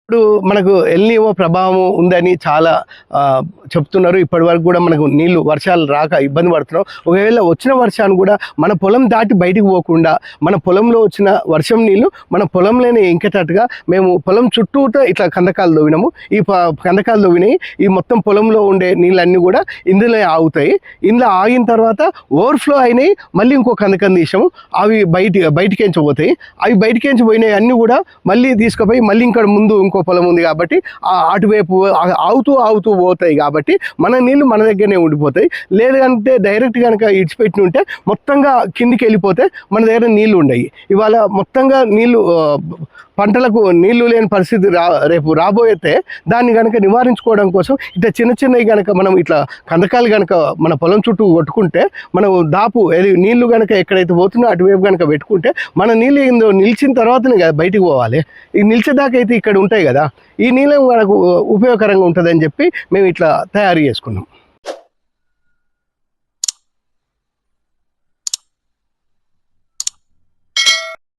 ఇప్పుడు మనకు ఎల్‌నినో ప్రభావం ఉందని చాలా చెప్తున్నారు. ఇప్పటివరకు కూడా మనకు నీళ్లు వర్షాలు రాక ఇబ్బంది పడుతున్నాం. ఒకవేళ వచ్చిన వర్షాన్ని కూడా మన పొలం దాటి బయటికి పోకుండా మన పొలంలో వచ్చిన వర్షం నీళ్లు మన పొలంలోనే ఇంకేటట్టుగా మేము పొలం చుట్టూతో ఇట్లా కందకాలు తవ్వినాము. ఈ కందకాలు తవ్వినాయి ఈ మొత్తం పొలంలో ఉండే నీళ్ళన్నీ కూడా ఇందులో ఆగుతాయి. ఇందులో ఆగిన తర్వాత ఓవర్ఫ్లో అయినాయి. మళ్ళీ ఇంకో కందకం తీసాము. అవి బయటికేంచి పోతాయి. అవి బయటికేంచి పోయినాయి అన్నీ కూడా మళ్ళీ తీసుకుపోయి మళ్ళీ ఇక్కడ ముందు ఇంకో పొలం ఉంది కాబట్టి అటువైపు ఆగుతూ పోతాయి. కాబట్టి మన నీళ్ళు మన దగ్గరనే ఉండిపోతాయి. లేదంటే డైరెక్ట్ కనుక ఇడిచిపెట్టి ఉంటే మొత్తంగా కిందికి వెళ్ళిపోతే మన దగ్గర నీళ్ళు ఉండయి. ఇవాళ మొత్తంగా నీళ్ళు పంటలకు నీళ్లు లేని పరిస్థితి రేపు రాబోయేతే దాన్ని కనుక నివారించుకోవడం కోసం ఇట్లా చిన్నవి కనుక మనం ఇట్లా కందకాలు కనుక మన పొలం చుట్టూ కొట్టుకుంటే మనం దాపు నీళ్లు కనుక ఎక్కడైతే పోతుందో అటువైపు కనుక పెట్టుకుంటే మన నీళ్ళు నిలిచిన తర్వాతనే కదా బయటికి పోవాలి. ఈ నిలిచేదాకా అయితే ఇక్కడ ఉంటాయి కదా, ఈ నీళ్ళు మనకు ఉపయోగకరంగా ఉంటుందని చెప్పి మేము ఇట్లా తయారు చేసుకున్నాం.